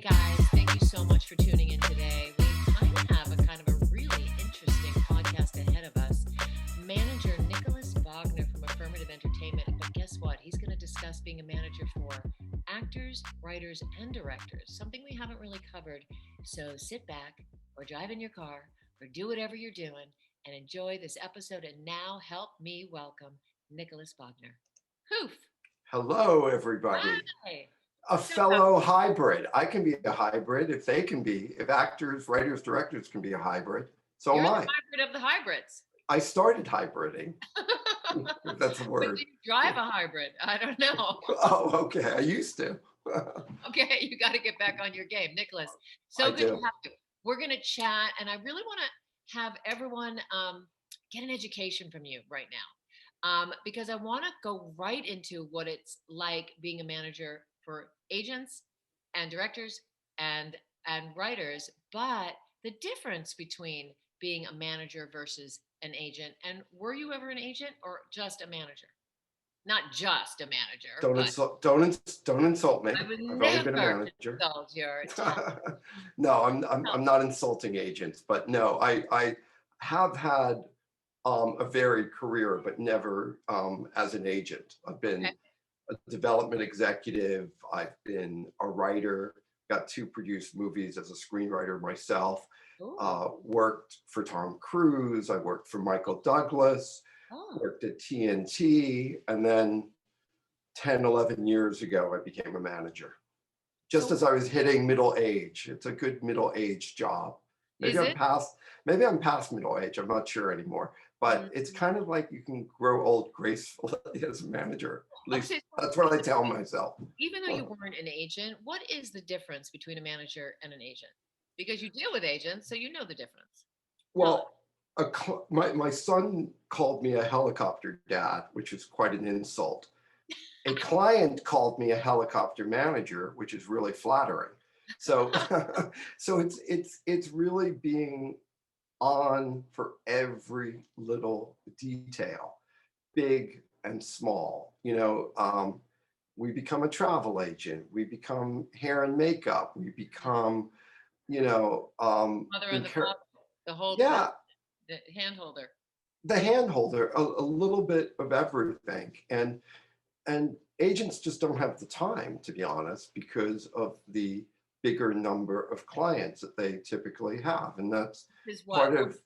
Hey guys, thank you so much for tuning in today. We have a really interesting podcast ahead of us. Manager Nicholas Bogner from Affirmative Entertainment, but guess what? He's going to discuss being a manager for actors, writers, and directors, something we haven't really covered. So sit back or drive in your car or do whatever you're doing and enjoy this episode. And now help me welcome Nicholas Bogner. Hoof! Hello, everybody. Hi! A So, fellow hybrid. I can be a hybrid if they can be, if actors, writers, directors can be a hybrid. So you're am the I. hybrid of the hybrids. I started hybriding, if that's a But word. do you drive a hybrid? I don't know. Oh, okay. I used to. Okay, you got to get back on your game, Nicholas. So I good to do. have you. We're going to chat, and I really want to have everyone get an education from you right now, because I want to go right into what it's like being a manager for agents and directors and writers, but the difference between being a manager versus an agent. And were you ever an agent or just a manager? Not just a manager, Don't but insult. Don't insult me. I would I've only been a never manager. insult your talent. No, I'm not insulting agents, but no, I have had a varied career, but never as an agent. I've Okay. been a development executive. I've been a writer, got to produce movies as a screenwriter myself, Ooh. worked for Tom Cruise, I worked for Michael Douglas, Oh, worked at TNT, and then 10, 11 years ago, I became a manager. Just so as I was hitting middle age. It's a good middle age job. Maybe is I'm it? past, maybe I'm past middle age. I'm not sure anymore. But it's Mhm. kind of like you can grow old gracefully as a manager. At least Okay, so that's what I tell myself. even though you weren't an agent, what is the difference between a manager and an agent? Because you deal with agents, so you know the difference. Tell us. Well, my son called me a helicopter dad, which is quite an insult. A client called me a helicopter manager, which is really flattering. So, so it's really being on for every little detail, big and small. We become a travel agent. We become hair and makeup. We become, you know, Mother in and the father, the whole twist, yeah, the hand holder. the hand holder, a little bit of everything. And agents just don't have the time, to be honest, because of the bigger number of clients that they typically have. And that's Is part what? of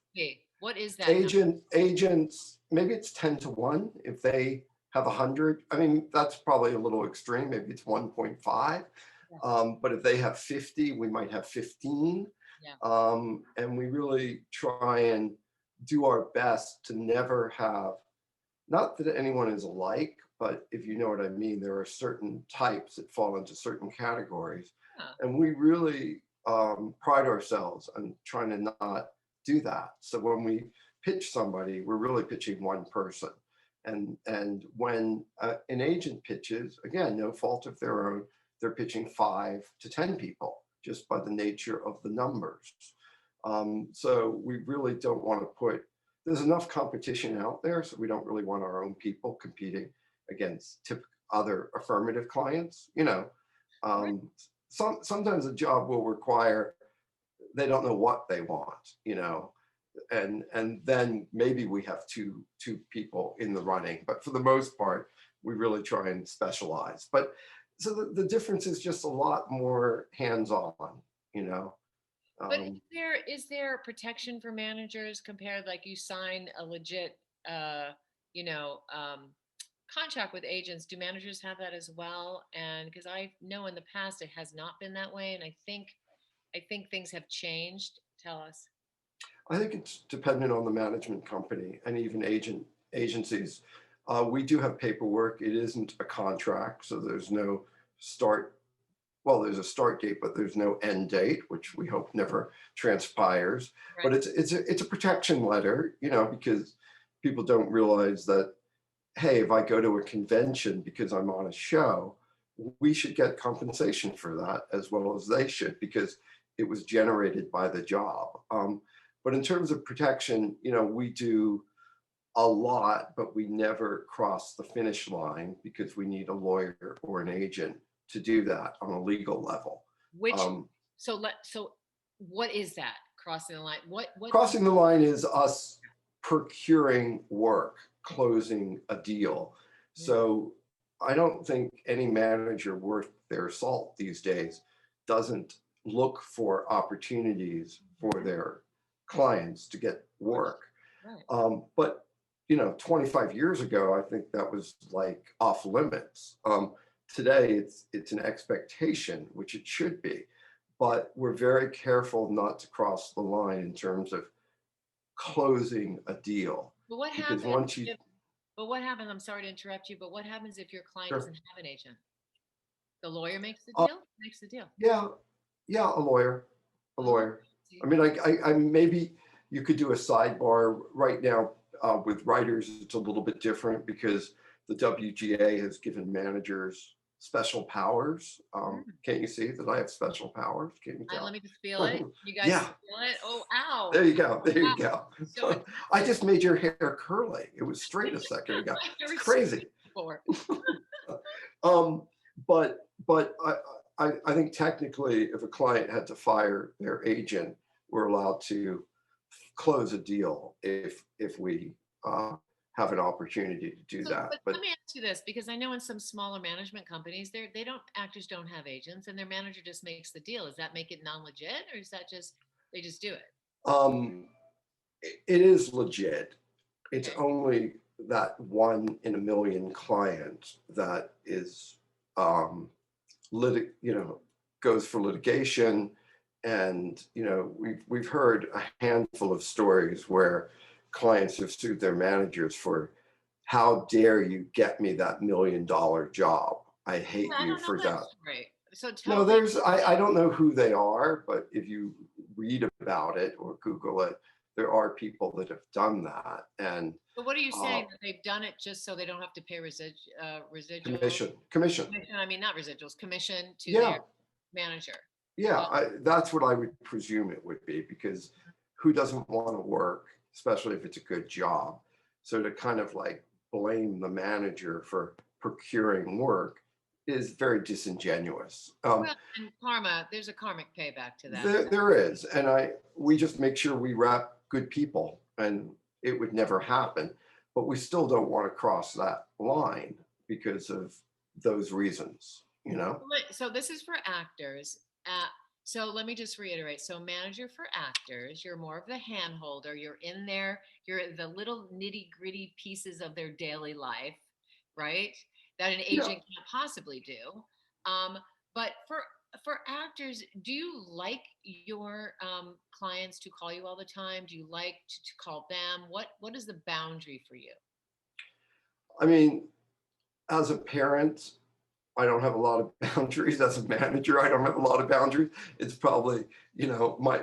What is that number? agents. Maybe it's 10 to 1 if they have 100. I mean, that's probably a little extreme. Maybe it's 1.5. Yeah. But if they have 50, we might have 15. Yeah. And we really try and do our best to never have, not that anyone is alike, but if you know what I mean, there are certain types that fall into certain categories. Yeah. And we really pride ourselves on trying to not do that. So when we pitch somebody, we're really pitching one person. And when an agent pitches, again, no fault of their own, they're pitching 5 to 10 people just by the nature of the numbers. So we really don't want to put, there's enough competition out there, so we don't really want our own people competing against other affirmative clients. Right. Um, sometimes a job will require, they don't know what they want, and then maybe we have two people in the running, but for the most part, we really try and specialize. But so the difference is just a lot more hands-on, you know. But Um, is there protection for managers compared, like you sign a legit, uh, you know, um, contract with agents? Do managers have that as well? And because I know in the past it has not been that way, and I think things have changed. Tell us. I think it's dependent on the management company and even agencies. We do have paperwork. It isn't a contract, so there's no start. Well, there's a start date, but there's no end date, which we hope never transpires. But Right. it's a protection letter, because people don't realize that, hey, if I go to a convention because I'm on a show, we should get compensation for that as well as they should, because it was generated by the job. But in terms of protection, we do a lot, but we never cross the finish line because we need a lawyer or an agent to do that on a legal level. Which Um, so what is that crossing the line? What Crossing the line is us procuring work, closing a deal. Mm, So I don't think any manager worth their salt these days doesn't look for opportunities for mhm, their clients to get of course. work. Right. But 25 years ago, I think that was like off limits. Today, it's an expectation, which it should be, but we're very careful not to cross the line in terms of closing a deal, But what because happens once you if but what happens, I'm sorry to interrupt you, but what happens if your client sure, doesn't have an agent? The lawyer makes the uh, deal? Makes the deal. yeah, yeah, a Oh, lawyer. I see. mean, I maybe you could do a sidebar right now. With writers, it's a little bit different because the WGA has given managers special powers. Mm. Can't you see that I have special powers? Can you Let tell? me just feel it. You guys Yeah, feel it? Oh, ow. there you go. There you Wow. go. So it's I just made your hair curly. It was straight a second ago. I've It's never seen crazy. it before. Um, but I think technically, if a client had to fire their agent, we're allowed to close a deal if we have an opportunity to do So, that. but let But me ask you this, because I know in some smaller management companies, they don't actors don't have agents, and their manager just makes the deal. Does that make it non-legit, or is that just they just do it? um, it is legit. It's Okay. only that one in a million client that is goes for litigation. And we've heard a handful of stories where clients have sued their managers for, how dare you get me that $1 million job? I hate Yeah, I you don't know for that that. story. So No, tell me. I don't know who they are, but if you read about it or Google it, there are people that have done that. And But what are you uh, saying that they've done it just so they don't have to pay residual commission. commission? I mean, not residuals, commission to their Yeah, manager. yeah, Uh, that's what I would presume it would be, because who doesn't want to work, especially if it's a good job? So to kind of like blame the manager for procuring work is very disingenuous. well, and karma, there's a karmic payback to that. There is, and we just make sure we wrap good people, and it would never happen, but we still don't want to cross that line because of those reasons, you know? So this is for actors. So let me just reiterate. So manager for actors, you're more of the hand holder. You're in there. You're the little nitty gritty pieces of their daily life, right? That an Yeah. agent can't possibly do. Um, but for actors, do you like your clients to call you all the time? Do you like to call them? What is the boundary for you? I mean, as a parent, I don't have a lot of boundaries. As a manager, I don't have a lot of boundaries. It's probably, my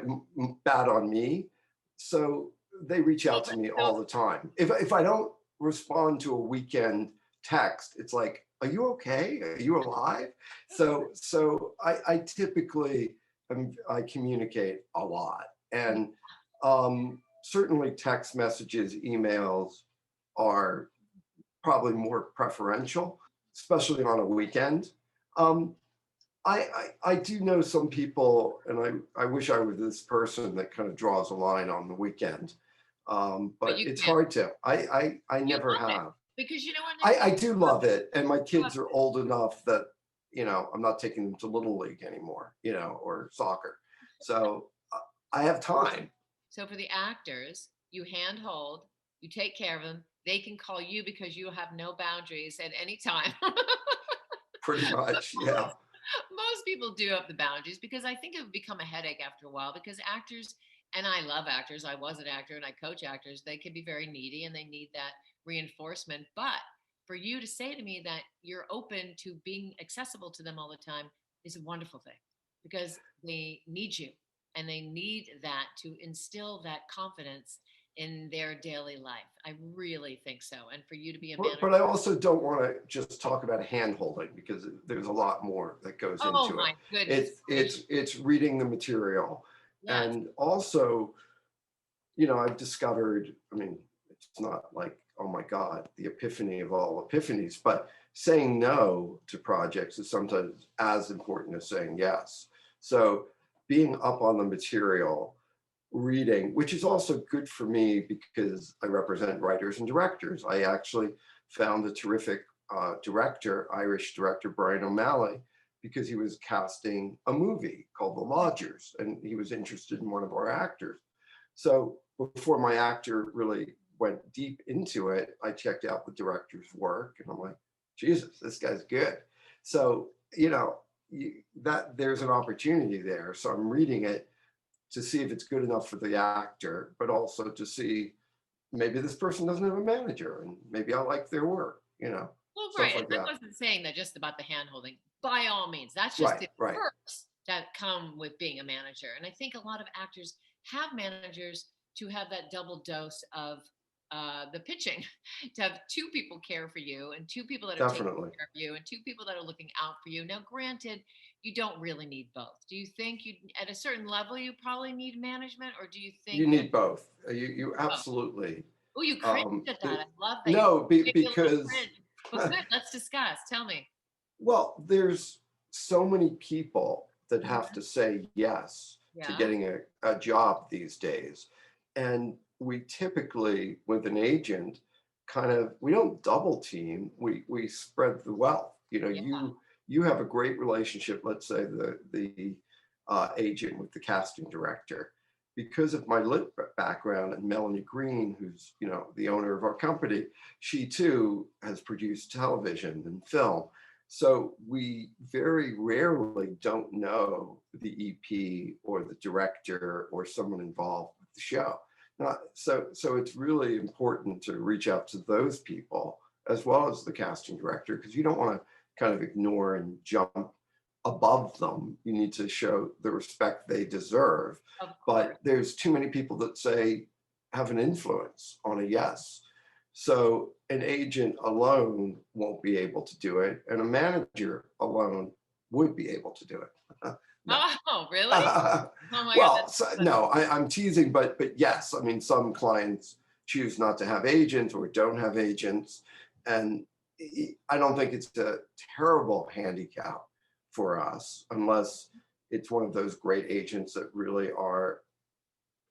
bad on me. So they reach So, out to me so all the time. If I don't respond to a weekend text, it's like, are you okay? Are you alive? So I typically I communicate a lot, and certainly text messages, emails are probably more preferential, especially on a weekend. Um, I do know some people, and I wish I were this person that kind of draws a line on the weekend. but But you it's can't. hard to. I You never love it have. because you know what, I Nicholas? do love it, and my You love kids are old enough that I'm not taking them to little league anymore, or soccer. So I have time, So for the actors, you handhold, you take care of them. They can call you because you have no boundaries at any time. pretty much. Yeah. Most people do have the boundaries because I think it would become a headache after a while because actors, and I love actors, I was an actor and I coach actors, they can be very needy and they need that reinforcement. But for you to say to me that you're open to being accessible to them all the time is a wonderful thing because they need you and they need that to instill that confidence in their daily life. I really think so. And for you to be a manager. But I also don't want to just talk about hand holding, because there's a lot more that goes Oh into it. my goodness gracious. It's reading the material, Yes. and also, I've discovered. I mean, it's not like, oh my God, the epiphany of all epiphanies, but saying no to projects is sometimes as important as saying yes. So being up on the material, reading, which is also good for me because I represent writers and directors. I actually found a terrific director, Irish director Brian O'Malley, because he was casting a movie called The Lodgers, and he was interested in one of our actors. So before my actor really went deep into it, I checked out the director's work, and I'm like, Jesus, this guy's good. So, that there's an opportunity there. So I'm reading it to see if it's good enough for the actor, but also to see maybe this person doesn't have a manager and maybe I like their work, Well, stuff right. And like I that. wasn't saying that just about the hand holding. By all means, that's just Right, the right. perks that come with being a manager. And I think a lot of actors have managers to have that double dose of the pitching, to have two people care for you and two people that are taking Definitely. care of you and two people that are looking out for you. Now, granted, you don't really need both. Do you think you, at a certain level, you probably need management, or do you You think that? need both. You absolutely. Oh, you cringed at that. The, I love that. You no, gave me a little because, cringe. But good, let's discuss. Tell me. well, there's so many people that have Mhm. to say yes to Yeah. getting a job these days. And we typically, with an agent, we don't double team, we spread the wealth. Yeah. You have a great relationship, let's say the agent with the casting director. Because of my lit background, and Melanie Green, who's the owner of our company, she too has produced television and film. So we very rarely don't know the EP or the director or someone involved with the show. So it's really important to reach out to those people as well as the casting director, because you don't want to kind of ignore and jump above them. You need to show the respect they deserve. Of course. But there's too many people that say have an influence on a yes. So an agent alone won't be able to do it, and a manager alone would be able to do it. No. Oh, really? Oh my God. Well, no, I'm teasing, but yes, I mean, some clients choose not to have agents or don't have agents, and I don't think it's a terrible handicap for us unless it's one of those great agents that really are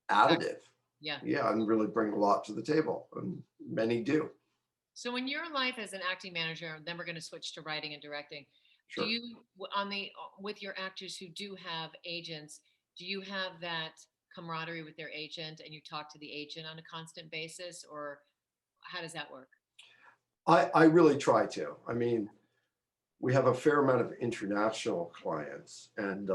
additive. Yeah. Yeah, and really bring a lot to the table, and many do. So in your life as an acting manager, then we're going to switch to writing and directing. Do Sure. you, with your actors who do have agents, do you have that camaraderie with their agent and you talk to the agent on a constant basis, or how does that work? I really try to. I mean, we have a fair amount of international clients, and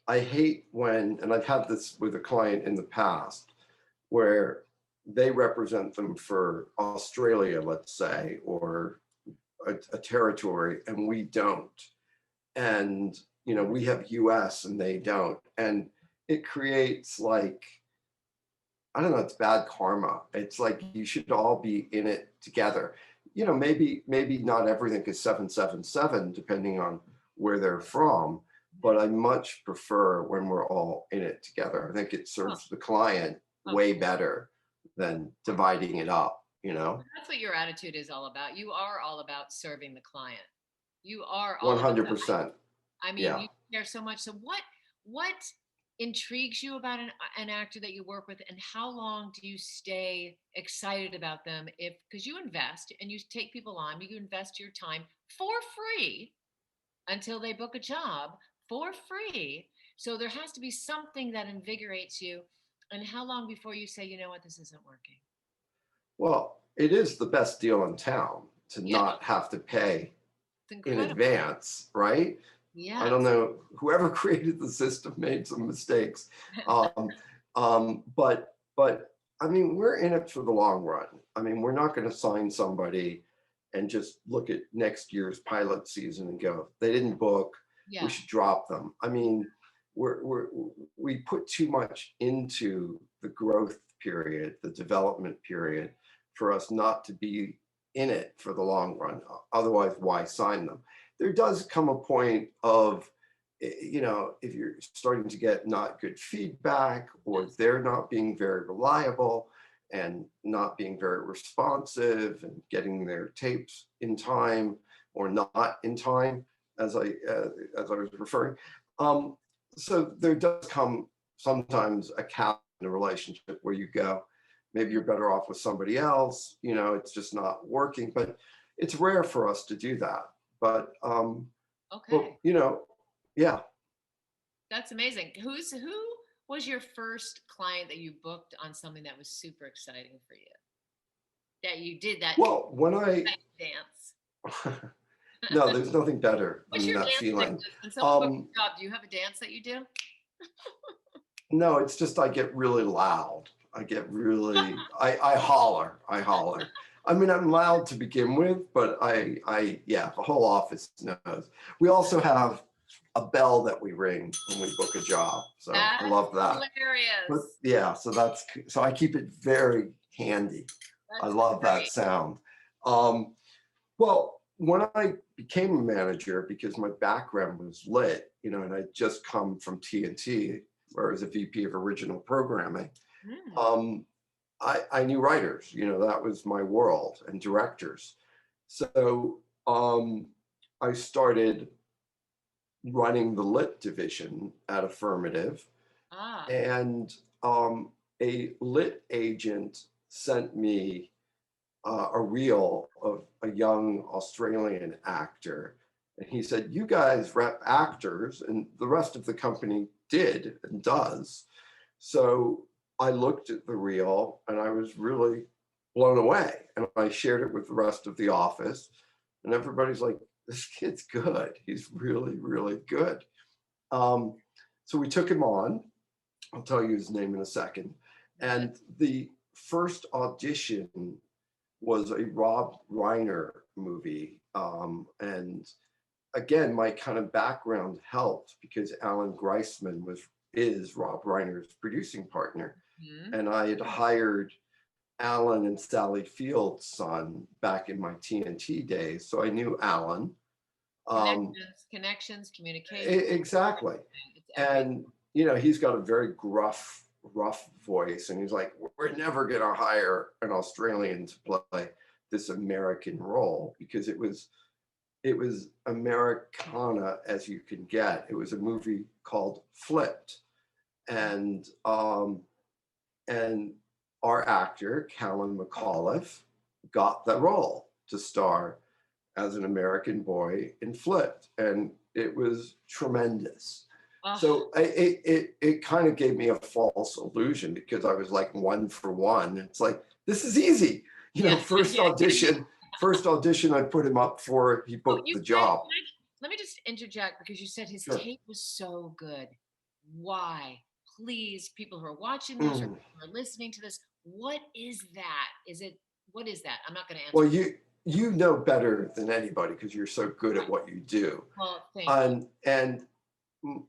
I hate when, and I've had this with a client in the past, where they represent them for Australia, let's say, or a territory, and we don't. And, we have US and they don't. And it creates like, I don't know, it's bad karma. It's like you should all be in it together. Maybe not everything is 777, depending on where they're from, but I much prefer when we're all in it together. I think it serves the client way better than dividing it up. That's what your attitude is all about. You are all about serving the client. You are all about that. 100%. I mean, Yeah. you care so much. So what intrigues you about an actor that you work with, and how long do you stay excited about them? If because you invest and you take people on, you invest your time for free until they book a job for free. So there has to be something that invigorates you. And how long before you say, you know what, this isn't working? Well, it is the best deal in town to Yeah, not have to pay it's in incredible. advance, right? I don't Yes. know, whoever created the system made some mistakes. But I mean, we're in it for the long run. I mean, we're not going to sign somebody and just look at next year's pilot season and go, they didn't book, Yeah. we should drop them. I mean, we put too much into the growth period, the development period, for us not to be in it for the long run. Otherwise, why sign them? There does come a point of, if you're starting to get not good feedback, or they're not being very reliable and not being very responsive and getting their tapes in time or not in time, as I was referring, Um, so there does come sometimes a cap in a relationship where you go, maybe you're better off with somebody else, it's just not working, but it's rare for us to do that. But, Okay. yeah. That's amazing. Who was your first client that you booked on something that was super exciting for you? That you did that Well, when I, dance. no, there's nothing better What's than your that dance, feeling. Nicholas? When someone books Um, a job, do you have a dance that you do? no, it's just I get really loud. I holler. I holler. I mean, I'm loud to begin with, but yeah, the whole office knows. We also have a bell that we ring when we book a job. So I That's love that. But hilarious. yeah, so I keep it very handy. I That's love that great. sound. Um, well, when I became a manager, because my background was lit, and I'd just come from TNT, where I was a VP of original programming, Mm. um, I knew writers, that was my world, and directors. So I started running the lit division at Affirmative, Ah. and a lit agent sent me a reel of a young Australian actor. And he said, "You guys rep actors," and the rest of the company did and does. So I looked at the reel and I was really blown away. And I shared it with the rest of the office. And everybody's like, "This kid's good. He's really, really good." Um, so we took him on. I'll tell you his name in a second. And the first audition was a Rob Reiner movie. And again, my kind of background helped because Alan Greisman is Rob Reiner's producing partner. Mm-hmm. And I had hired Alan and Sally Field's son back in my TNT days. So I knew Alan. Connections, communication. Exactly. And, he's got a very rough voice. And he's like, "We're never going to hire an Australian to play this American role," because it was Americana as you can get. It was a movie called Flipped. And our actor, Callan McAuliffe, got the role to star as an American boy in Flipped. And it was tremendous. So it kind of gave me a false illusion because I was like 1 for 1. It's like, this is easy. First audition I put him up for, he booked the job. Let me just interject because you said his Sure. tape was so good. Why? Please, people who are watching this or who are listening to this, what is that? What is that? I'm not going to answer. Well, you know better than anybody because you're so good at what you do. Well, thank you. And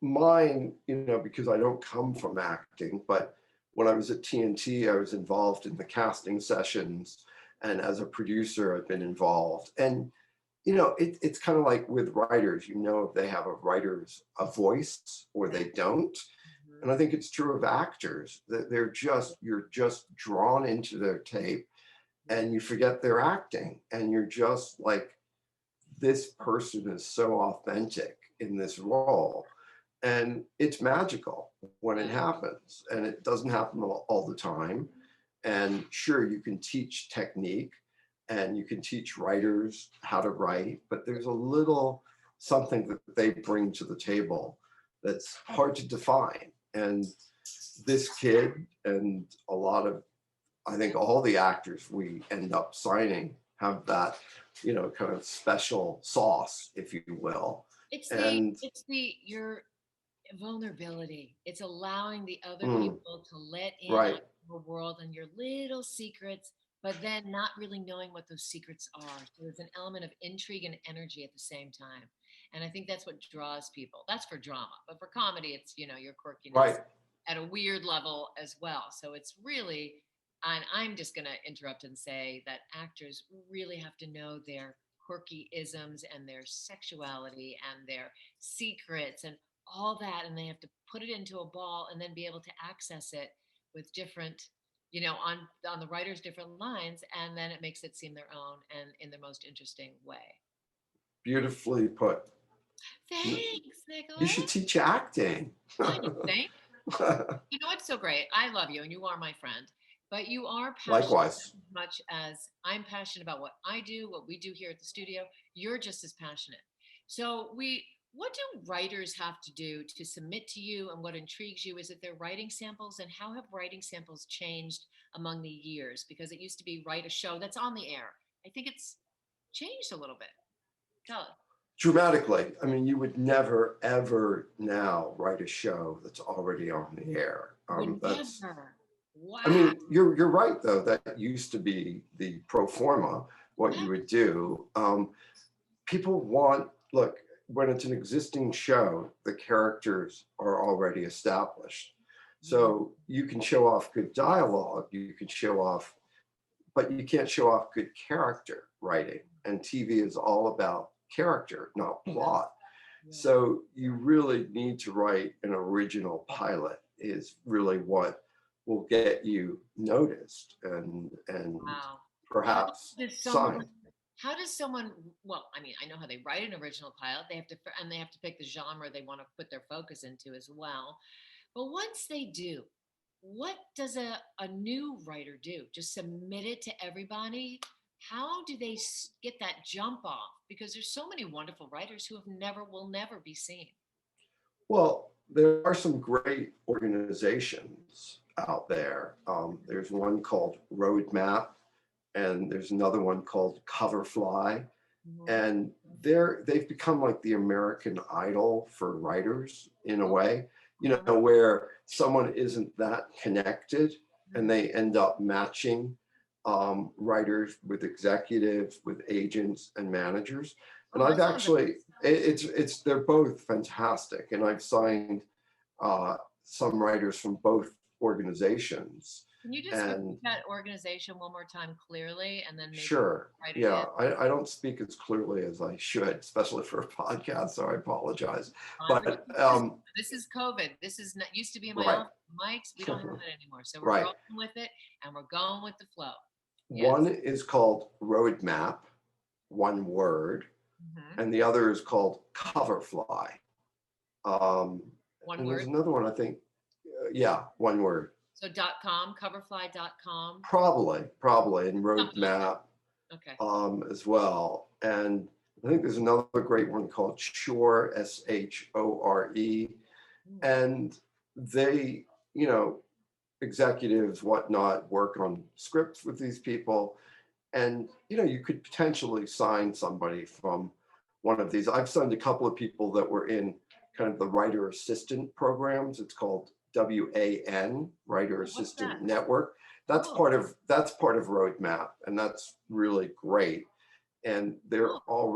mine, because I don't come from acting, but when I was at TNT, I was involved in the casting sessions. And as a producer, I've been involved. And, it's kind of like with writers, if they have a voice or they don't. Mm-hmm. And I think it's true of actors that you're just drawn into their tape and you forget they're acting. And you're just like, this person is so authentic in this role. And it's magical when it happens, and it doesn't happen all the time. And sure, you can teach technique and you can teach writers how to write, but there's a little something that they bring to the table that's hard to define. And this kid and I think all the actors we end up signing have that, kind of special sauce, if you will. It's your vulnerability. It's allowing the other people to let in on your world and your little secrets, but then not really knowing what those secrets are. So there's an element of intrigue and energy at the same time. And I think that's what draws people. That's for drama, but for comedy, it's your quirkiness at a weird level as well. So it's really, and I'm just going to interrupt and say that actors really have to know their quirky isms and their sexuality and their secrets and all that, and they have to put it into a ball and then be able to access it with different, on the writer's different lines, and then it makes it seem their own and in the most interesting way. Beautifully put. Thanks, You should Nicholas. teach acting. Thank you. Know what's so great? I love you and you are my friend, but you are passionate Likewise. as much as I'm passionate about what I do, what we do here at the studio. You're just as passionate. So what do writers have to do to submit to you, and what intrigues you? Is it their writing samples, and how have writing samples changed among the years? Because it used to be write a show that's on the air. I think it's changed a little bit. Tell us. Dramatically. I mean, you would never, ever now write a show that's already on the air. Would That's, never. I Wow. mean, you're right though. That used to be the pro forma, what Yeah. you would do. People want, look, when it's an existing show, the characters are already established. Mhm. So you can show off good dialogue, you can show off, but you can't show off good character writing. And TV is all about character, not plot. Yeah. So you really need to write an original pilot is really what will get you noticed and Wow. How perhaps does someone signed. how does someone well, I mean, I know how they write an original pilot. They have to and they have to pick the genre they want to put their focus into as well. But once they do, what does a new writer do? Just submit it to everybody? How do they get that jump off? Because there's so many wonderful writers who have never will never be seen. Well, there are some great organizations out there. There's one called Roadmap, and there's another one called Coverfly, Mhm. and they've become like the American Idol for writers in a Oh, way. You uh-huh. know, where someone isn't that connected, and Mhm. they end up matching writers with executives, with agents and managers. And Oh, I've that sounds actually, amazing. it's they're both fantastic, and I've signed some writers from both organizations. Can you just And repeat that organization one more time clearly and then maybe sure, write it in? yeah, I don't speak as clearly as I should, especially for a podcast, so I apologize. Fine. But This is COVID. This is not used to be in my right, office. Mics, we don't have that anymore. So we're right. rolling with it and we're going with the flow. One Yes. is called Roadmap, one word, Hmm. and the other is called Coverfly. Um, One and there's word. another one, I think, yeah, one word. So .com, coverfly.com, Probably, and something like Roadmap that. Okay. as well. And I think there's another great one called Shore, Shore. Mm. And they, you know, executives, whatnot, work on scripts with these people. And, you know, you could potentially sign somebody from one of these. I've signed a couple of people that were in kind of the writer assistant programs. It's called WAN, Writer Oh, what's that? Assistant Network. Oh, That's part of Roadmap, and that's really great. And oh,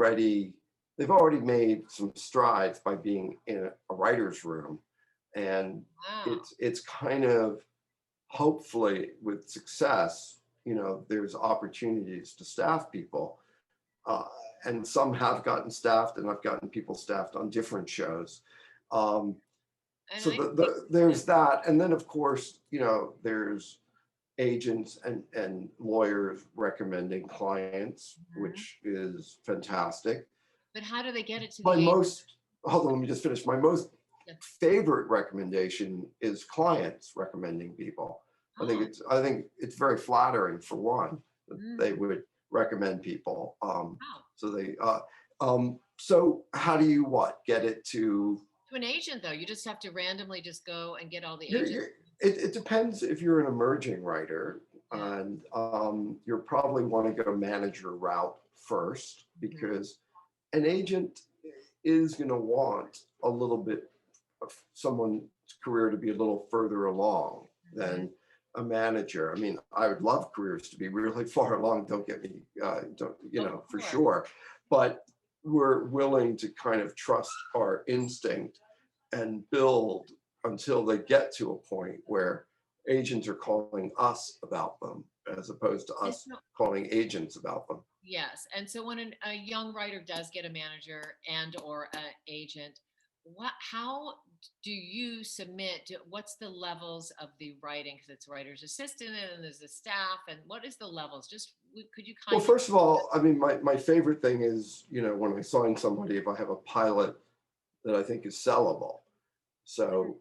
they've already made some strides by being in a writer's room, and wow. it's kind of hopefully with success, you know, there's opportunities to staff people. Uh, and some have gotten staffed, and I've gotten people staffed on different shows. Um, And so I think that, there's that. And then, of course, you know, there's agents and lawyers recommending clients, mhm. which is fantastic. But how do they get it to My the agent? most, hold on, let me just finish. My most Yeah. favorite recommendation is clients recommending people. Oh, I think it's very flattering for one that they mm, would recommend people. wow. So how do you what get it to? To an agent, though, you just have to randomly just go and get all the You're, agents. you're, it depends if you're an emerging writer, Yeah. and you'll probably want to go manager route first, Mhm. because an agent is going to want a little bit of someone's career to be a little further along Mhm. than a manager. I mean, I would love careers to be really far along. Don't get me, don't you Of know, for course. sure. But we're willing to kind of trust our instinct and build until they get to a point where agents are calling us about them as opposed to And us so, calling agents about them. yes. And so when a young writer does get a manager and or an agent, how do you submit? What's the levels of the writing? Because it's writer's assistant and there's a staff. And what is the levels? Just could you Well, kindly? first of all, I mean, my favorite thing is, you know, when I sign somebody, if I have a pilot that I think is sellable. So,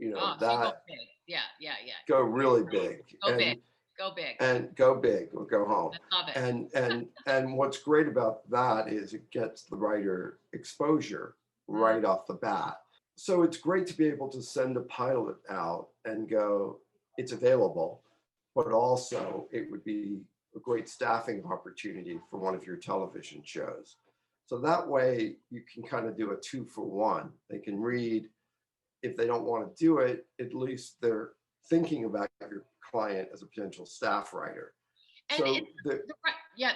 Oh, so you go that big. Yeah, yeah, yeah. go really big Go big. Go big. and go big or go home. I love it. And what's great about that is it gets the writer exposure right off the bat. So it's great to be able to send a pilot out and go, it's available, but also it would be a great staffing opportunity for one of your television shows. So that way you can kind of do a 2-for-1. They can read. If they don't want to do it, at least they're thinking about your client as a potential staff writer. And So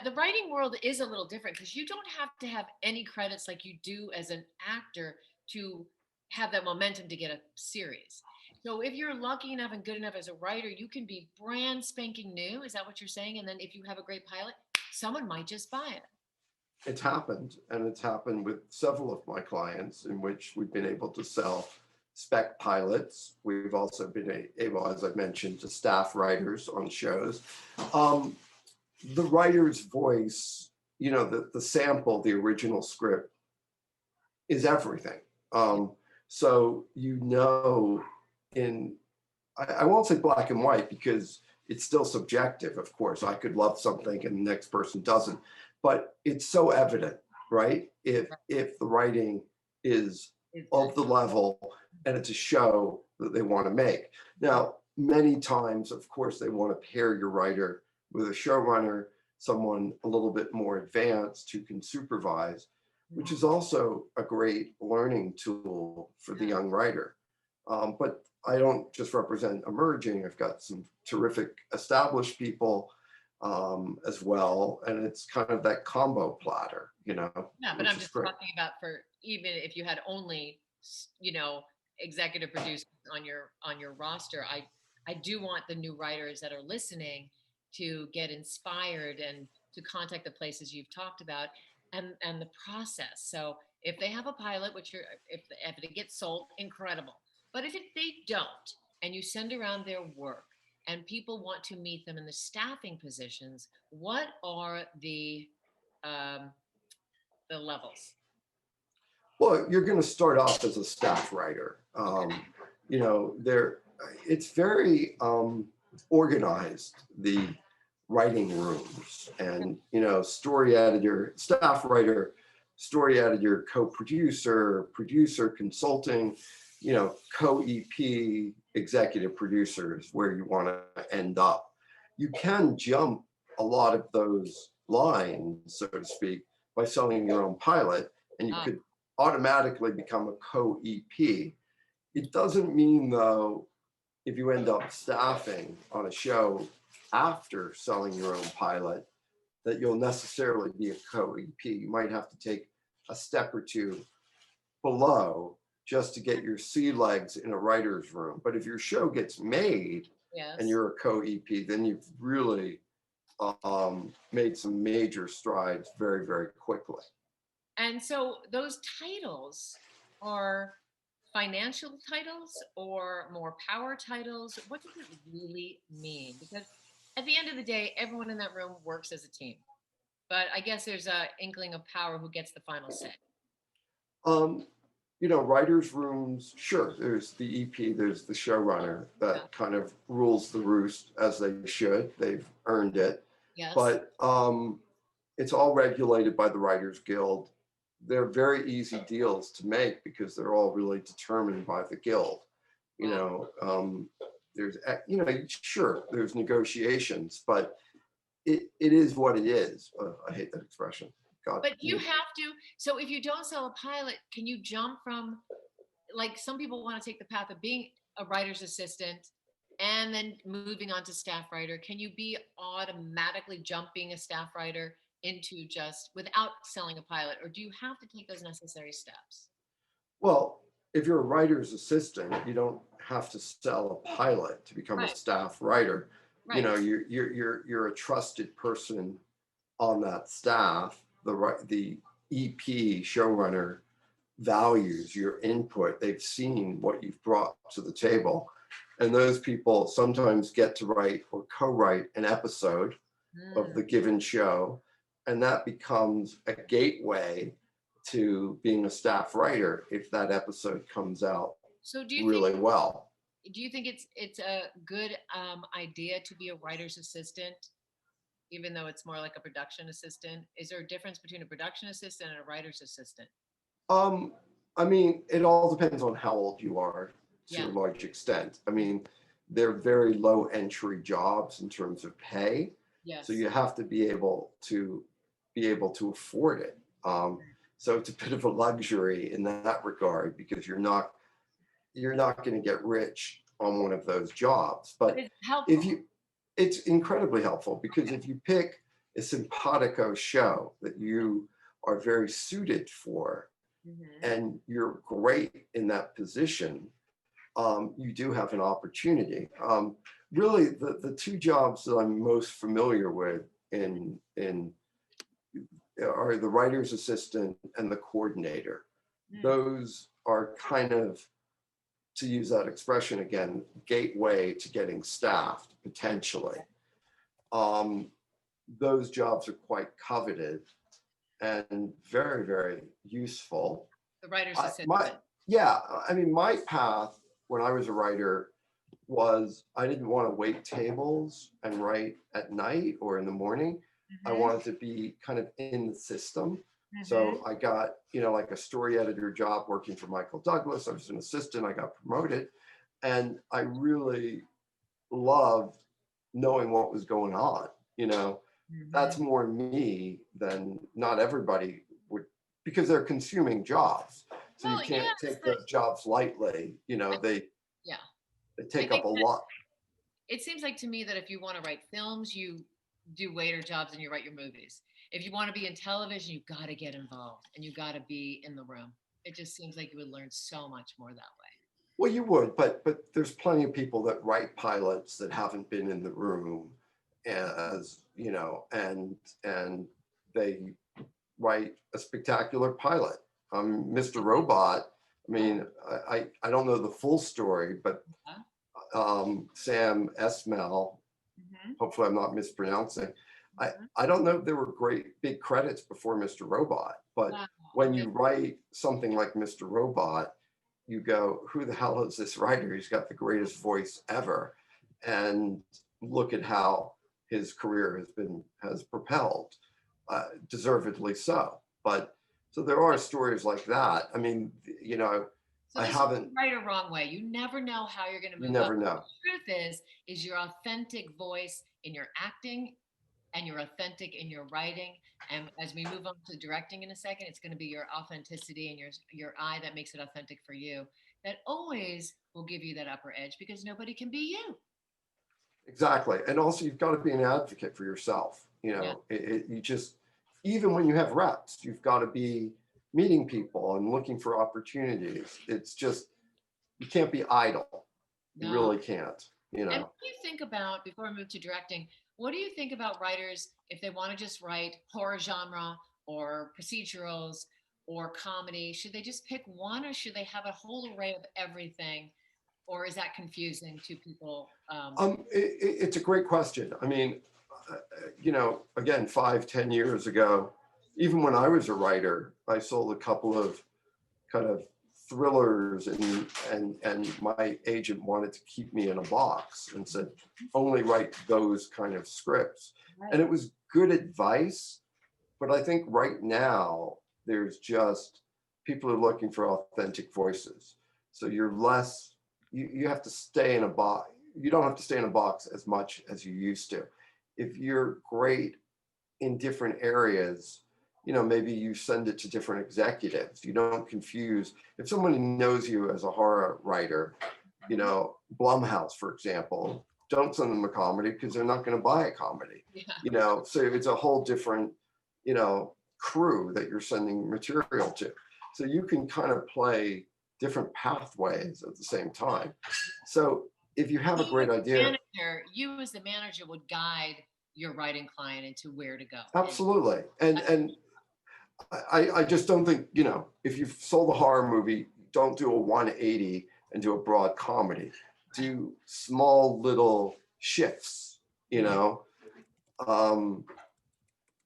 the writing world is a little different because you don't have to have any credits like you do as an actor to have that momentum to get a series. So if you're lucky enough and good enough as a writer, you can be brand spanking new. Is that what you're saying? And then if you have a great pilot, someone might just buy it. it's happened, and it's happened with several of my clients in which we've been able to sell spec pilots. We've also been able, as I mentioned, to staff writers on shows. The writer's voice, the sample, the original script is everything. So, I won't say black and white because it's still subjective, of course. I could love something and the next person doesn't, but it's so evident, right? If the writing is of the level and it's a show that they want to make. Now, many times, of course, they want to pair your writer with a showrunner, someone a little bit more advanced who can supervise, which is also a great learning tool for the young writer. But I don't just represent emerging. I've got some terrific established people as well. And it's kind of that combo platter, Yeah, but I'm just talking about for even if you had only, executive producers on your roster, I do want the new writers that are listening to get inspired and to contact the places you've talked about and the process. So if they have a pilot, if it gets sold, incredible. But if they don't, and you send around their work and people want to meet them in the staffing positions, what are the levels? Well, you're going to start off as a staff writer. It's very organized, the writing rooms, and story editor, staff writer, story editor, co-producer, producer, consulting, co-EP, executive producers, where you want to end up. You can jump a lot of those lines, so to speak, by selling your own pilot, and you could automatically become a co-EP. It doesn't mean, though, if you end up staffing on a show after selling your own pilot, that you'll necessarily be a co-EP. You might have to take a step or two below just to get your sea legs in a writer's room. But if your show gets made and you're a co-EP, then you've really made some major strides very, very quickly. And so those titles are financial titles or more power titles? What does it really mean? Because at the end of the day, everyone in that room works as a team. But I guess there's a inkling of power who gets the final say. Writers' rooms, sure, there's the EP, there's the showrunner that kind of rules the roost, as they should. They've earned it. Yes. But it's all regulated by the Writers Guild. They're very easy deals to make because they're all really determined by the guild. There's, sure, there's negotiations, but it is what it is. I hate that expression. God. But you have to. So if you don't sell a pilot, can you jump from, like, some people want to take the path of being a writer's assistant and then moving on to staff writer? Can you be automatically jumping a staff writer into just without selling a pilot, or do you have to take those necessary steps? Well, if you're a writer's assistant, you don't have to sell a pilot to become a staff writer. Right. You're a trusted person on that staff. The EP showrunner values your input. They've seen what you've brought to the table, and those people sometimes get to write or co-write an episode of the given show. And that becomes a gateway to being a staff writer if that episode comes out So do you think really well. it's a good idea to be a writer's assistant, even though it's more like a production assistant? Is there a difference between a production assistant and a writer's assistant? Um, I mean, it all depends on how old you are to Yeah. a large extent. I mean, they're very low entry jobs in terms of pay. So Yes. you have to be able to afford it. So it's a bit of a luxury in that regard because you're not going to get rich on one of those jobs. But But it's helpful. if you, it's incredibly helpful because if you pick a simpatico show that you are very suited for Mhm. and you're great in that position, you do have an opportunity. Really, the two jobs that I'm most familiar with in are the writer's assistant and the coordinator. Mm. Those are kind of, to use that expression again, gateway to getting staffed potentially. Um, those jobs are quite coveted and very, very useful. The writer's I, assistant. my, yeah, I mean, my path when I was a writer was I didn't want to wait tables and write at night or in the morning. I Mhm. wanted to be kind of in the system. So Mhm. I got, like a story editor job working for Michael Douglas. I was an assistant, I got promoted. And I really loved knowing what was going on. That's Mhm. more me than not everybody would, because they're consuming jobs. So you Well, can't yes, take but those jobs lightly. I, yeah, They I take up think a that lot. it seems like to me that if you want to write films, you do waiter jobs and you write your movies. If you want to be in television, you got to get involved and you got to be in the room. It just seems like you would learn so much more that way. Well, you would, but there's plenty of people that write pilots that haven't been in the room, as and they write a spectacular pilot. Mr. Robot. I mean, I don't know the full story, but Huh? Sam Esmail, Mm-hmm. hopefully I'm not mispronouncing. I, Mm-hmm. I don't know if there were great big credits before Mr. Robot, but Wow. when you write something like Mr. Robot, you go, who the hell is this writer? He's got the greatest voice ever. And look at how his career has propelled, deservedly so. But so there are stories like that. I mean, So I this is haven't, right or wrong way. You never know how you're going to you move up. never know. The truth is your authentic voice in your acting and you're authentic in your writing. And as we move on to directing in a second, it's going to be your authenticity and your eye that makes it authentic for you. That always will give you that upper edge because nobody can be you. Exactly. And also, you've got to be an advocate for yourself. Yeah. You just, even when you have reps, you've got to be meeting people and looking for opportunities. It's just, you can't be idle. You No. really can't, And what do you think about, before we move to directing, what do you think about writers if they want to just write horror genre or procedurals or comedy? Should they just pick one or should they have a whole array of everything? Or is that confusing to people? It's a great question. I mean, again, 5, 10 years ago, even when I was a writer, I sold a couple of kind of thrillers, and my agent wanted to keep me in a box and said only write those kind of scripts. And Right. it was good advice, but I think right now there's just, people are looking for authentic voices. So you're less, you have to stay in a box. You don't have to stay in a box as much as you used to. If you're great in different areas, maybe you send it to different executives. You don't confuse. If somebody knows you as a horror writer, Blumhouse, for example, don't send them a comedy because they're not going to buy a comedy. Yeah. So it's a whole different, crew that you're sending material to. So you can kind of play different pathways at the same time. So if you have a great idea, You as the manager would guide your writing client into where to go. absolutely. And I just don't think, if you've sold a horror movie, don't do a 180 and do a broad comedy. Do small little shifts, um,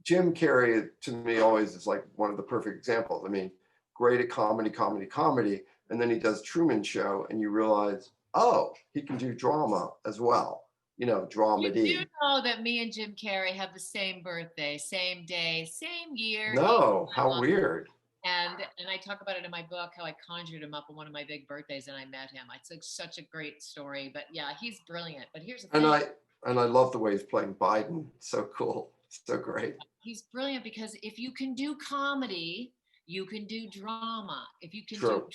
Jim Carrey to me always is like one of the perfect examples. I mean, great at comedy, and then he does Truman Show, and you realize, oh, he can do drama as well. You know, You do dramedy. know that me and Jim Carrey have the same birthday, same day, same year, each No, how month. weird. And I talk about it in my book how I conjured him up on one of my big birthdays and I met him. It's like such a great story. But yeah, he's brilliant. But here's the And thing. I love the way he's playing Biden. So cool. So great. He's brilliant because if you can do comedy, you can do drama. If you can do True.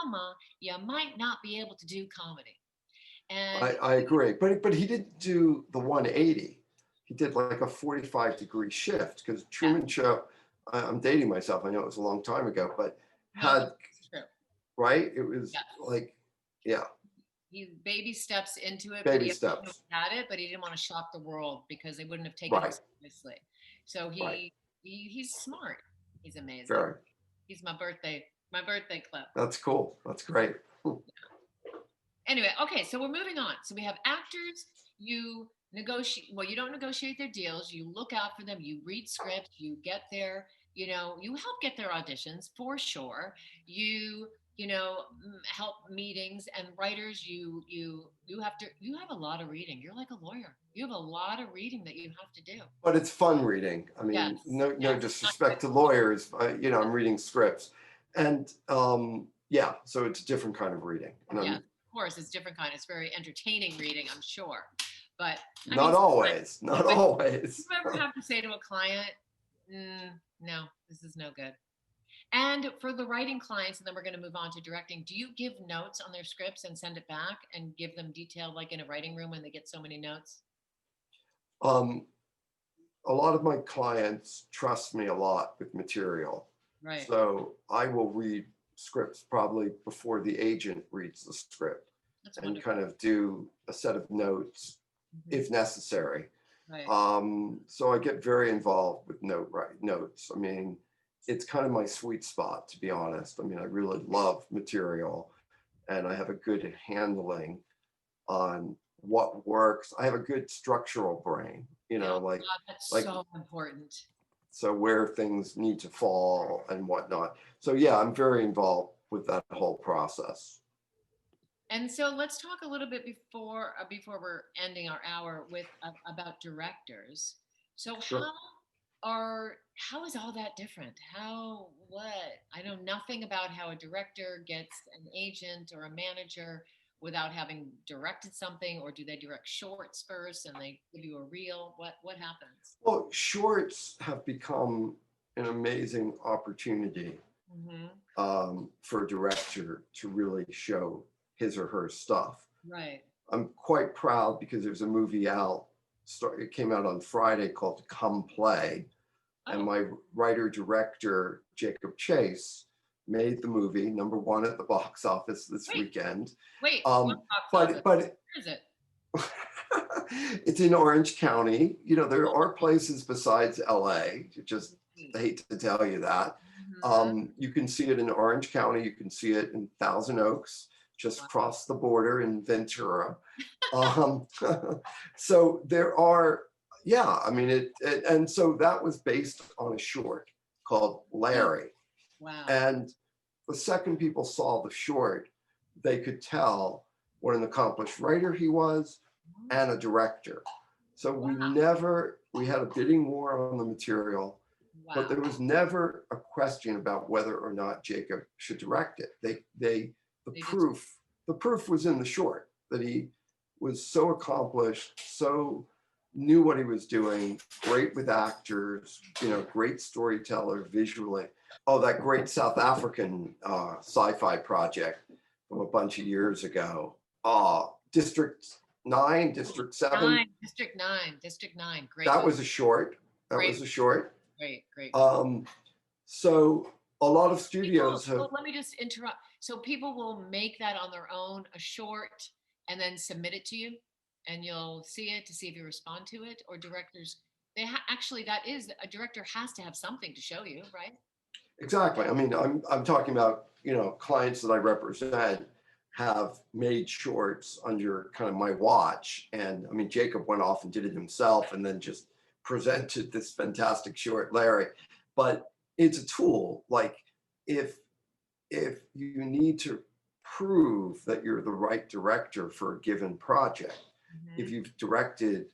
drama, you might not be able to do comedy. And I agree. But he didn't do the 180. He did like a 45-degree shift because yeah, Truman Show, I'm dating myself. I know it was a long time ago, but no, had, that's true. right? It was Yeah. like, yeah, He baby steps into it, but baby he steps. had it, but he didn't want to shock the world because they wouldn't have taken him Right, seriously. So right. he's smart. He's amazing. Very. He's my birthday club. That's cool. That's great. Anyway, okay, so we're moving on. So we have actors, you negotiate, well, you don't negotiate their deals, you look out for them, you read scripts, you get their, you help get their auditions for sure. Help meetings and writers, you have a lot of reading. You're like a lawyer. You have a lot of reading that you have to do. But it's fun reading. I mean, Yes. no Yes. disrespect to lawyers. I'm reading scripts, and yeah, so it's a different kind of reading. Yeah, of course, it's different kind. It's very entertaining reading, I'm sure. But not always. Not always. You ever have to say to a client, no, this is no good. And for the writing clients, and then we're going to move on to directing, do you give notes on their scripts and send it back and give them detail like in a writing room when they get so many notes? Um, a lot of my clients trust me a lot with material. Right. So I will read scripts probably before the agent reads the script. That's and wonderful. kind of do a set of notes if necessary. Right. So I get very involved with notes. I mean, it's kind of my sweet spot, to be honest. I mean, I really love material and I have a good handling on what works. I have a good structural brain, God, that's so important. So where things need to fall and whatnot. So yeah, I'm very involved with that whole process. And so let's talk a little bit before we're ending our hour with about directors. So Sure. how is all that different? I know nothing about how a director gets an agent or a manager without having directed something, or do they direct shorts first and they give you a reel? What happens? Well, shorts have become an amazing opportunity for a director to really show his or her stuff. Right. I'm quite proud because there's a movie out. It came out on Friday called Come Play. And my writer director, Jacob Chase, made the movie #1 at the box office this weekend. Wait, but where is it? It's in Orange County. There are places besides LA. Just hate to tell you that. You can see it in Orange County. You can see it in Thousand Oaks, just across the border in Ventura. So there are, yeah, I mean, and so that was based on a short called Larry. Wow. And the second people saw the short, they could tell what an accomplished writer he was and a director. So we had a bidding war on the material, but there was never a question about whether or not Jacob should direct it. The proof was in the short, that he was so accomplished, so knew what he was doing, great with actors, great storyteller visually. Oh, that great South African sci-fi project from a bunch of years ago. District 9, District 7. District 9. Great. That was a short. Great. Great. So a lot of studios have. Well, let me just interrupt. So people will make that on their own, a short, and then submit it to you, and you'll see it to see if you respond to it. Or directors, actually, that is, a director has to have something to show you, right? Exactly. I mean, I'm talking about, clients that I represent have made shorts under kind of my watch. And I mean, Jacob went off and did it himself and then just presented this fantastic short, Larry, but it's a tool. Like if you need to prove that you're the right director for a given project, if Mhm. you've directed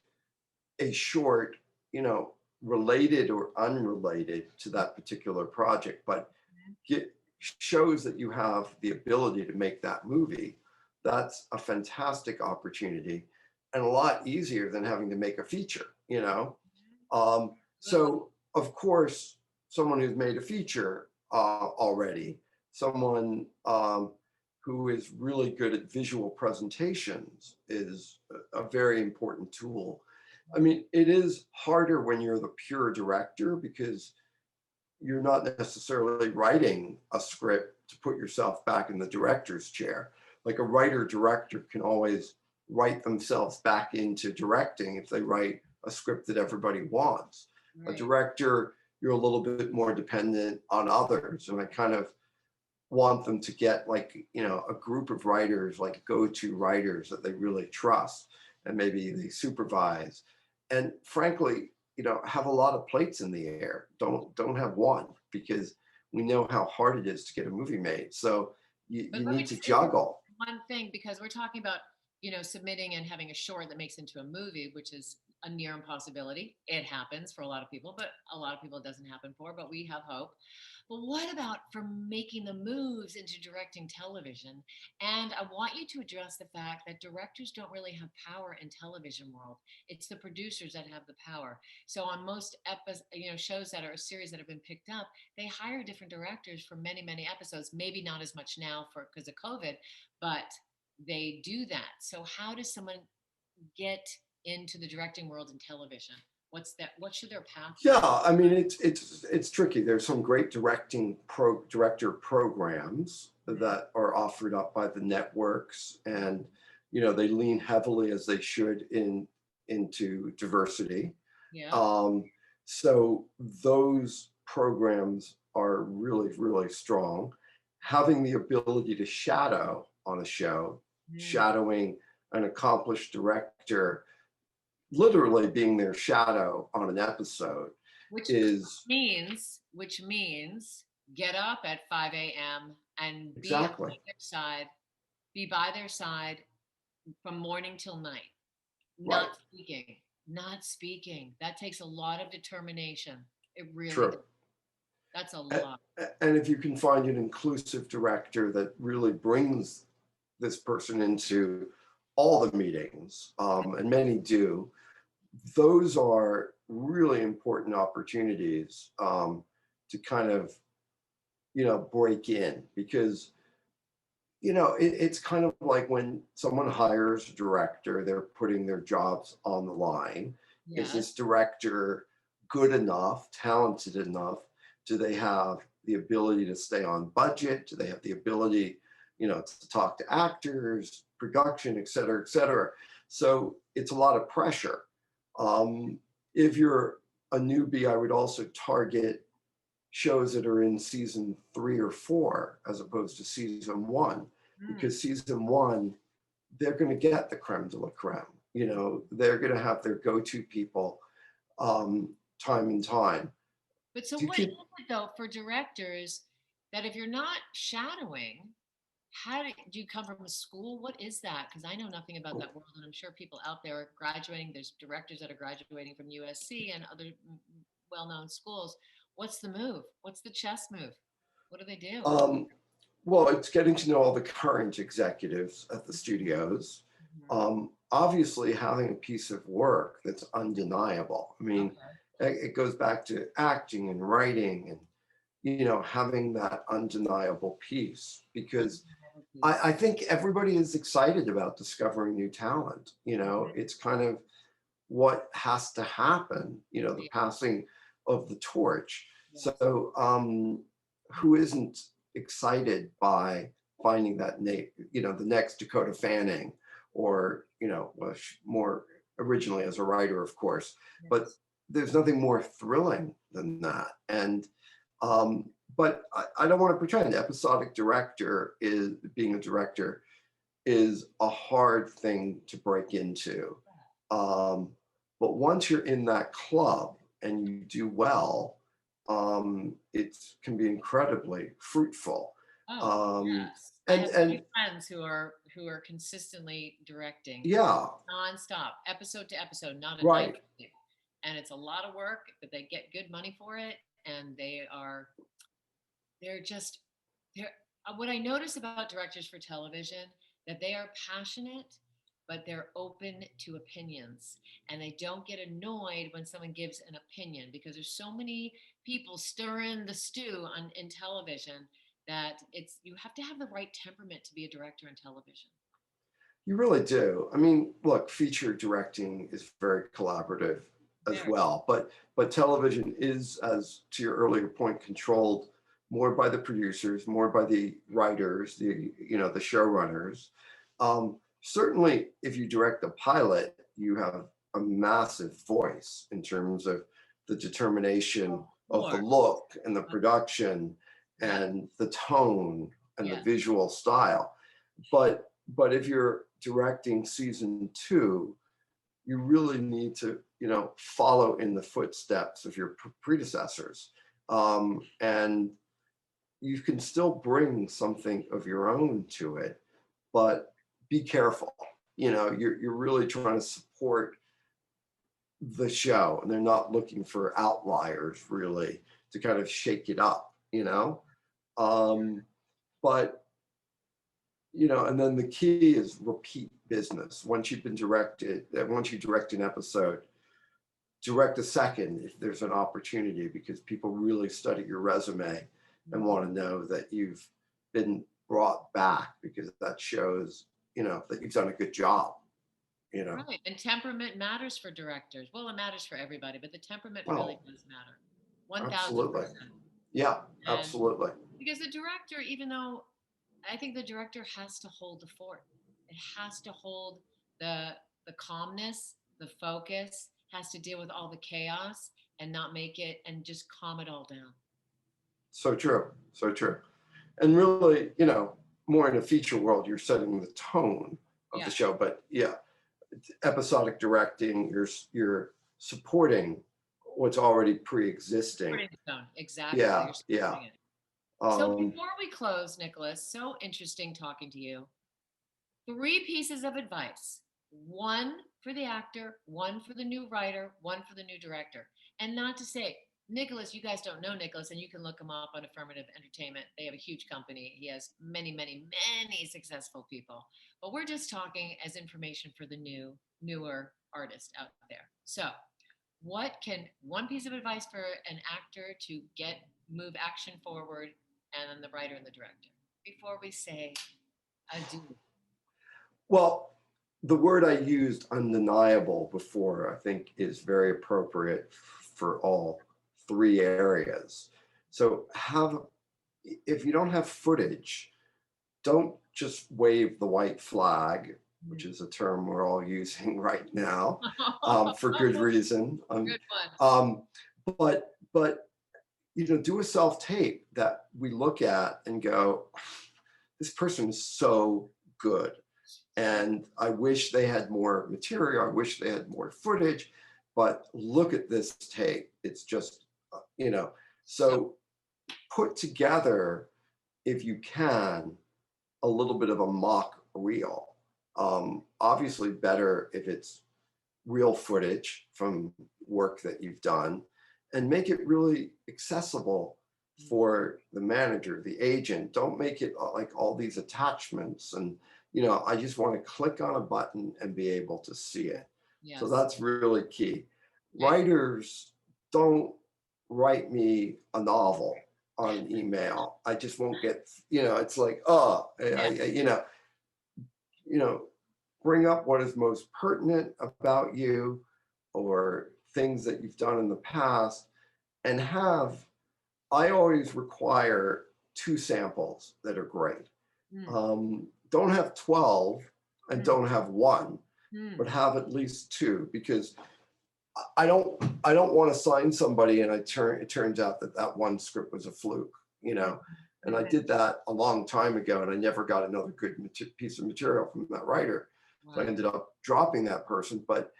a short, you know, related or unrelated to that particular project, but get shows that you have the ability to make that movie, that's a fantastic opportunity and a lot easier than having to make a feature, you know. Absolutely. So of course, someone who's made a feature already, someone who is really good at visual presentations is a very important tool. I mean, it is harder when you're the pure director because you're not necessarily writing a script to put yourself back in the director's chair. Like a writer director can always write themselves back into directing if they write a script that everybody wants. A Right. director, you're a little bit more dependent on others. And I kind of want them to get like, you know, a group of writers, like go-to writers that they really trust and maybe they supervise. And frankly, you know, have a lot of plates in the air. Don't have one because we know how hard it is to get a movie made. So But you let me need to just interrupt juggle. one thing because we're talking about, submitting and having a short that makes into a movie, which is a near impossibility. It happens for a lot of people, but a lot of people it doesn't happen for, but we have hope. But what about for making the moves into directing television? And I want you to address the fact that directors don't really have power in television world. It's the producers that have the power. So on most shows that are a series that have been picked up, they hire different directors for many, many episodes. Maybe not as much now for because of COVID, but they do that. So how does someone get into the directing world in television? What's that? What should their path be? Yeah, I mean it's tricky. There's some great director programs Mhm. that are offered up by the networks, and you know they lean heavily as they should into diversity. Yeah. Um, so those programs are really, really strong. Having the ability to shadow on a show, Mm. shadowing an accomplished director, literally being their shadow on an episode Which is means get up at 5 a.m. and be exactly by their side, be by their side from morning till night. right. Not speaking. Not speaking. That takes a lot of determination. It really does. True. That's a A- lot. And if you can find an inclusive director that really brings this person into all the meetings, and many do, those are really important opportunities to kind of, you know, break in because, you know, it's kind of like when someone hires a director, they're putting their jobs on the line. Is Yes. this director good enough, talented enough? Do they have the ability to stay on budget? Do they have the ability, you know, to talk to actors, production, et cetera, et cetera? So it's a lot of pressure. Um, if you're a newbie, I would also target shows that are in season 3 or 4 as opposed to season one, Mm. because season one, they're going to get the creme de la creme. You know, they're going to have their go-to people time and time. But so Do you what is keep? it though for directors that if you're not shadowing, do you come from a school? What is that? Because I know nothing about that world, and I'm sure people out there are graduating. There's directors that are graduating from USC and other well-known schools. What's the move? What's the chess move? What do they do? Um, well, it's getting to know all the current executives at the studios. Mhm. Obviously, having a piece of work that's undeniable. I mean, Okay. it goes back to acting and writing and, you know, having that undeniable piece because Undeniable piece. I think everybody is excited about discovering new talent. You know, Mhm. it's kind of what has to happen, you know, the Yeah. passing of the torch. Yes. So, who isn't excited by finding that name, you know, the next Dakota Fanning or, you know, well, more originally as a writer, of course, but Yes. there's nothing more thrilling than that. And, but I don't want to pretend episodic director is being a director is a hard thing to break into. Um, But once you're in that club and you do well, it can be incredibly fruitful. Oh, Um, yes. I and have and many friends who are consistently directing yeah, nonstop, episode to episode, not a night. right. And it's a lot of work, but they get good money for it, and they're just they're what I notice about directors for television, that they are passionate, but they're open to opinions, and they don't get annoyed when someone gives an opinion, because there's so many people stirring the stew in television, that it's you have to have the right temperament to be a director in television. You really do. I mean, look, feature directing is very collaborative as Very. well, but television is, as to your earlier point, controlled more by the producers, more by the writers, the showrunners. Certainly, if you direct a pilot, you have a massive voice in terms of the determination of the Or look and the production yeah, and the tone and the yeah, visual style. But if you're directing season 2, you really need to, follow in the footsteps of your predecessors. And you can still bring something of your own to it, but be careful. You're really trying to support the show, and they're not looking for outliers really to kind of shake it up. Um, but and then the key is repeat business. Once you've been directed, once you direct an episode, direct a second if there's an opportunity, because people really study your resume and want to know that you've been brought back, because that shows, that you've done a good job. right. And temperament matters for directors. Well, it matters for everybody, but the temperament really Well, does matter. 1000%. absolutely. Yeah, And absolutely. because the director, even though I think the director has to hold the fort, it has to hold the the calmness, the focus, has to deal with all the chaos and not make it and just calm it all down. So true. So true. And really, more in a feature world, you're setting the tone of the Yeah. show. But yeah, episodic directing, you're supporting what's already pre-existing. Supporting the tone. Exactly. So Yeah, you're yeah. supporting it. So Um, before we close, Nicholas, so interesting talking to you. Three pieces of advice: one for the actor, one for the new writer, one for the new director. And not to say, Nicholas, you guys don't know Nicholas, and you can look him up on Affirmative Entertainment. They have a huge company. He has many, many, many successful people. But we're just talking as information for the newer artist out there. So, what can one piece of advice for an actor to move action forward, and then the writer and the director, before we say adieu? well, the word I used, undeniable, before, I think is very appropriate for all three areas. So if you don't have footage, don't just wave the white flag, which is a term we're all using right now, for good reason. Good one. Um, but do a self tape that we look at and go, this person is so good, and I wish they had more material. I wish they had more footage, but look at this tape. It's just, so put together, if you can, a little bit of a mock reel. Obviously, better if it's real footage from work that you've done, and make it really accessible for the manager, the agent. Don't make it like all these attachments and, I just want to click on a button and be able to see it. So Yes. that's really key. Okay. Writers, don't write me a novel on email. I just won't get, it's like, you know, bring up what is most pertinent about you, or things that you've done in the past, and I always require 2 samples that are great. Don't have 12 and don't have one, but have at least 2, because I don't want to sign somebody and it turns out that one script was a fluke, and I did that a long time ago, and I never got another good piece of material from that writer. So I Wow. ended up dropping that person. But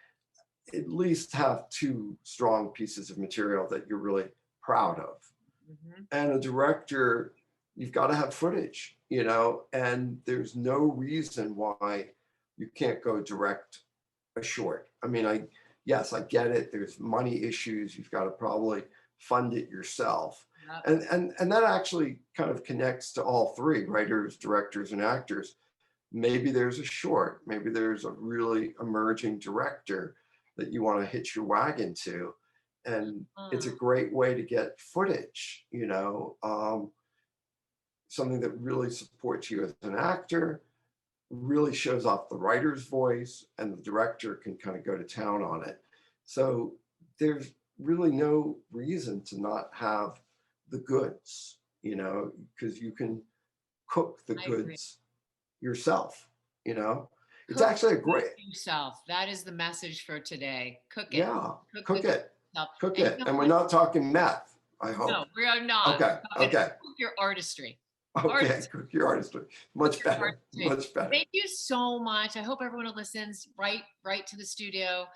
at least have two strong pieces of material that you're really proud of. Mm-hmm. And a director, you've got to have footage, and there's no reason why you can't go direct a short. I mean, yes, I get it. There's money issues. You've got to probably fund it yourself. Yep. And that actually kind of connects to all three, writers, directors, and actors. Maybe there's a short, maybe there's a really emerging director that you want to hitch your wagon to. And it's a great way to get footage, something that really supports you as an actor, really shows off the writer's voice, and the director can kind of go to town on it. So there's really no reason to not have the goods, because you can cook the goods yourself. It's actually a great yourself. That is the message for today. Cook it. Yeah, cook it. Cook And it. And we're not talking meth, I hope. No, we are not. Okay. Cook your artistry. Okay, cook your artistry. Much better. Much better. Thank you so much. I hope everyone who listens, write to the studio,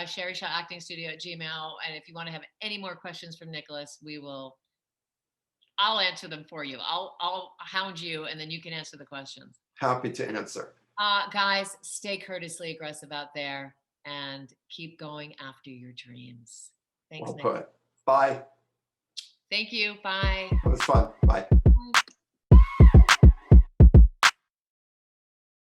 Shari Shaw Acting Studio at Gmail. And if you want to have any more questions from Nicholas, I'll answer them for you. I'll hound you, and then you can answer the questions. Happy to answer. Guys, stay courteously aggressive out there and keep going after your dreams. Thanks, Well Nick. put. Bye. Thank you. Bye. It was fun. Bye.